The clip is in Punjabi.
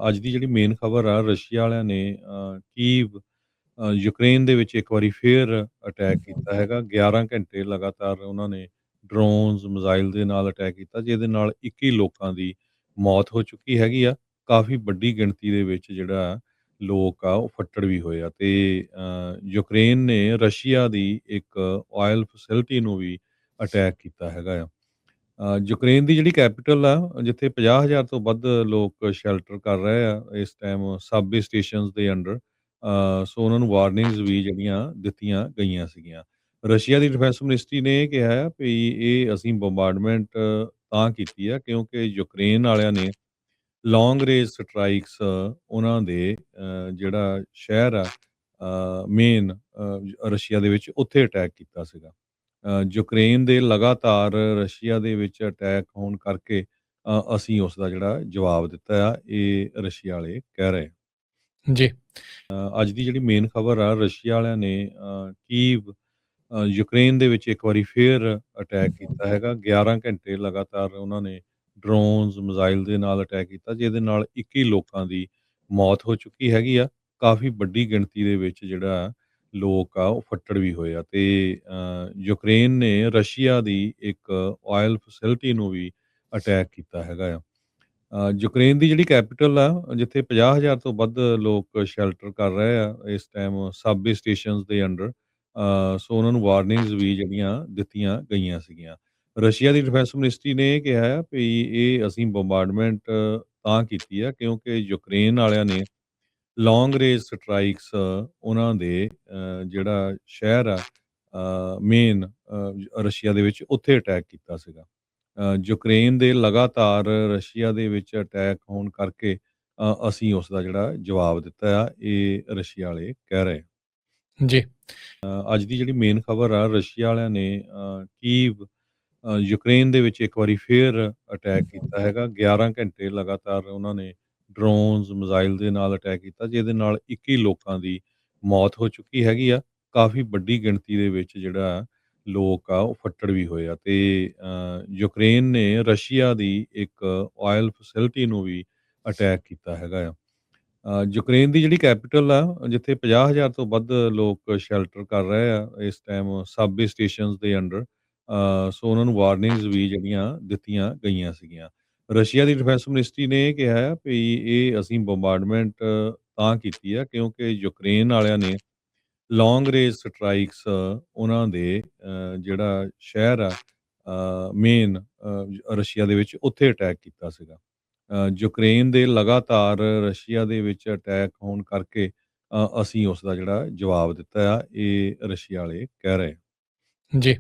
ਅੱਜ ਦੀ ਜਿਹੜੀ ਮੇਨ ਖਬਰ ਆ ਰਸ਼ੀਆ ਵਾਲਿਆਂ ਨੇ ਕੀਵ ਯੂਕਰੇਨ ਦੇ ਵਿੱਚ ਇੱਕ ਵਾਰੀ ਫੇਰ ਅਟੈਕ ਕੀਤਾ ਹੈਗਾ। 11 ਘੰਟੇ ਲਗਾਤਾਰ ਉਹਨਾਂ ਨੇ ਡਰੋਨਸ, ਮਿਜ਼ਾਈਲ ਦੇ ਨਾਲ ਅਟੈਕ ਕੀਤਾ, ਜਿਹਦੇ ਨਾਲ 21 ਲੋਕਾਂ ਦੀ ਮੌਤ ਹੋ ਚੁੱਕੀ ਹੈਗੀ ਆ। ਕਾਫੀ ਵੱਡੀ ਗਿਣਤੀ ਦੇ ਵਿੱਚ ਜਿਹੜਾ ਲੋਕ ਆ ਉਹ ਫੱਟੜ ਵੀ ਹੋਏ ਆ ਤੇ ਯੂਕਰੇਨ ਨੇ ਰਸ਼ੀਆ ਦੀ ਇੱਕ ਆਇਲ ਫੈਸਿਲਿਟੀ ਨੂੰ ਵੀ ਅਟੈਕ ਕੀਤਾ ਹੈਗਾ ਆ। ਯੂਕਰੇਨ ਦੀ ਜਿਹੜੀ ਕੈਪੀਟਲ ਆ, ਜਿੱਥੇ 50,000 ਤੋਂ ਵੱਧ ਲੋਕ ਸ਼ੈਲਟਰ ਕਰ ਰਹੇ ਆ ਇਸ ਟਾਈਮ ਸਬਵੇ ਸਟੇਸ਼ਨਸ ਦੇ ਅੰਡਰ। ਸੋ ਉਹਨਾਂ ਨੂੰ ਵਾਰਨਿੰਗਸ ਵੀ ਜਿਹੜੀਆਂ ਦਿੱਤੀਆਂ ਗਈਆਂ ਸੀਗੀਆਂ। ਰਸ਼ੀਆ ਦੀ ਡਿਫੈਂਸ ਮਿਨਿਸਟਰੀ ਨੇ ਇਹ ਕਿਹਾ ਆ ਵੀ ਇਹ ਅਸੀਂ ਬੰਬਾਰਡਮੈਂਟ ਤਾਂ ਕੀਤੀ ਆ ਕਿਉਂਕਿ ਯੂਕਰੇਨ ਵਾਲਿਆਂ ਨੇ ਲੌਂਗ ਰੇਂਜ ਸਟਰਾਈਕਸ ਉਹਨਾਂ ਦੇ ਜਿਹੜਾ ਸ਼ਹਿਰ ਆ ਮੇਨ ਰਸ਼ੀਆ ਦੇ ਵਿੱਚ, ਉੱਥੇ ਅਟੈਕ ਕੀਤਾ ਸੀਗਾ। ਯੂਕਰੇਨ ਦੇ ਲਗਾਤਾਰ ਰਸ਼ੀਆ ਦੇ ਵਿੱਚ ਅਟੈਕ ਹੋਣ ਕਰਕੇ ਅਸੀਂ ਉਸ ਦਾ ਜਿਹੜਾ ਜਵਾਬ ਦਿੱਤਾ ਆ, ਇਹ ਰਸ਼ੀਆ ਵਾਲੇ ਕਹਿ ਰਹੇ। ਜੀ। ਅੱਜ ਦੀ ਜਿਹੜੀ ਮੇਨ ਖਬਰ ਆ ਰਸ਼ੀਆ ਵਾਲਿਆਂ ਨੇ ਕੀਵ ਯੂਕਰੇਨ ਦੇ ਵਿੱਚ ਇੱਕ ਵਾਰੀ ਫੇਰ ਅਟੈਕ ਕੀਤਾ ਹੈਗਾ। 11 ਘੰਟੇ ਲਗਾਤਾਰ ਉਹਨਾਂ ਨੇ ਡਰੋਨਸ, ਮਿਜ਼ਾਈਲ ਦੇ ਨਾਲ ਅਟੈਕ ਕੀਤਾ, ਜਿਹਦੇ ਨਾਲ 21 ਲੋਕਾਂ ਦੀ ਮੌਤ ਹੋ ਚੁੱਕੀ ਹੈਗੀ ਆ। ਕਾਫੀ ਵੱਡੀ ਗਿਣਤੀ ਦੇ ਵਿੱਚ ਜਿਹੜਾ ਲੋਕ ਆ ਉਹ ਫੱਟੜ ਵੀ ਹੋਏ ਆ ਤੇ ਯੂਕਰੇਨ ਨੇ ਰਸ਼ੀਆ ਦੀ ਇੱਕ ਆਇਲ ਫੈਸਿਲਿਟੀ ਨੂੰ ਵੀ ਅਟੈਕ ਕੀਤਾ ਹੈਗਾ ਆ। ਯੂਕਰੇਨ ਦੀ ਜਿਹੜੀ ਕੈਪੀਟਲ ਆ, ਜਿੱਥੇ 50,000 ਤੋਂ ਵੱਧ ਲੋਕ ਸ਼ੈਲਟਰ ਕਰ ਰਹੇ ਆ ਇਸ ਟਾਈਮ ਸਬਵੇ ਸਟੇਸ਼ਨਸ ਦੇ ਅੰਡਰ। ਸੋ ਉਹਨਾਂ ਨੂੰ ਵਾਰਨਿੰਗਸ ਵੀ ਜਿਹੜੀਆਂ ਦਿੱਤੀਆਂ ਗਈਆਂ ਸੀਗੀਆਂ। ਰਸ਼ੀਆ ਦੀ ਡਿਫੈਂਸ ਮਿਨਿਸਟਰੀ ਨੇ ਇਹ ਕਿਹਾ ਆ ਵੀ ਇਹ ਅਸੀਂ ਬੰਬਾਰਡਮੈਂਟ ਤਾਂ ਕੀਤੀ ਆ ਕਿਉਂਕਿ ਯੂਕਰੇਨ ਵਾਲਿਆਂ ਨੇ ਲੌਂਗ ਰੇਂਜ ਸਟਰਾਈਕਸ ਉਹਨਾਂ ਦੇ ਜਿਹੜਾ ਸ਼ਹਿਰ ਆ ਮੇਨ ਰਸ਼ੀਆ ਦੇ ਵਿੱਚ, ਉੱਥੇ ਅਟੈਕ ਕੀਤਾ ਸੀਗਾ। ਯੂਕਰੇਨ ਦੇ ਲਗਾਤਾਰ ਰਸ਼ੀਆ ਦੇ ਵਿੱਚ ਅਟੈਕ ਹੋਣ ਕਰਕੇ ਅਸੀਂ ਉਸ ਦਾ ਜਿਹੜਾ ਜਵਾਬ ਦਿੱਤਾ ਆ, ਇਹ ਰਸ਼ੀਆ ਵਾਲੇ ਕਹਿ ਰਹੇ। ਜੀ। ਅੱਜ ਦੀ ਜਿਹੜੀ ਮੇਨ ਖਬਰ ਆ ਰਸ਼ੀਆ ਵਾਲਿਆਂ ਨੇ ਕੀਵ ਯੂਕਰੇਨ ਦੇ ਵਿੱਚ ਇੱਕ ਵਾਰੀ ਫੇਰ ਅਟੈਕ ਕੀਤਾ ਹੈਗਾ। 11 ਘੰਟੇ ਲਗਾਤਾਰ ਉਹਨਾਂ ਨੇ ਡਰੋਨਸ, ਮਿਜ਼ਾਈਲ ਦੇ ਨਾਲ ਅਟੈਕ ਕੀਤਾ, ਜਿਹਦੇ ਨਾਲ 21 ਲੋਕਾਂ ਦੀ ਮੌਤ ਹੋ ਚੁੱਕੀ ਹੈਗੀ ਆ। ਕਾਫੀ ਵੱਡੀ ਗਿਣਤੀ ਦੇ ਵਿੱਚ ਜਿਹੜਾ ਲੋਕ ਆ ਉਹ ਫੱਟੜ ਵੀ ਹੋਏ ਆ ਤੇ ਯੂਕਰੇਨ ਨੇ ਰਸ਼ੀਆ ਦੀ ਇੱਕ ਆਇਲ ਫੈਸਿਲਿਟੀ ਨੂੰ ਵੀ ਅਟੈਕ ਕੀਤਾ ਹੈਗਾ ਆ। ਯੂਕਰੇਨ ਦੀ ਜਿਹੜੀ ਕੈਪੀਟਲ ਆ, ਜਿੱਥੇ 50,000 ਤੋਂ ਵੱਧ ਲੋਕ ਸ਼ੈਲਟਰ ਕਰ ਰਹੇ ਆ ਇਸ ਟਾਈਮ ਸਬਵੇ ਸਟੇਸ਼ਨਸ ਦੇ ਅੰਡਰ। ਸੋ ਉਹਨਾਂ ਨੂੰ ਵਾਰਨਿੰਗਸ ਵੀ ਜਿਹੜੀਆਂ ਦਿੱਤੀਆਂ ਗਈਆਂ ਸੀਗੀਆਂ। ਰਸ਼ੀਆ ਦੀ ਡਿਫੈਂਸ ਮਿਨਿਸਟਰੀ ਨੇ ਇਹ ਕਿਹਾ ਆ ਵੀ ਇਹ ਅਸੀਂ ਬੰਬਾਰਡਮੈਂਟ ਤਾਂ ਕੀਤੀ ਆ ਕਿਉਂਕਿ ਯੂਕਰੇਨ ਵਾਲਿਆਂ ਨੇ ਲੌਂਗ ਰੇਂਜ ਸਟਰਾਈਕਸ ਉਹਨਾਂ ਦੇ ਜਿਹੜਾ ਸ਼ਹਿਰ ਆ ਮੇਨ ਰਸ਼ੀਆ ਦੇ ਵਿੱਚ, ਉੱਥੇ ਅਟੈਕ ਕੀਤਾ ਸੀਗਾ। ਯੂਕਰੇਨ ਦੇ ਲਗਾਤਾਰ ਰਸ਼ੀਆ ਦੇ ਵਿੱਚ ਅਟੈਕ ਹੋਣ ਕਰਕੇ ਅਸੀਂ ਉਸ ਦਾ ਜਿਹੜਾ ਜਵਾਬ ਦਿੱਤਾ ਆ, ਇਹ ਰਸ਼ੀਆ ਵਾਲੇ ਕਹਿ ਰਹੇ। ਜੀ।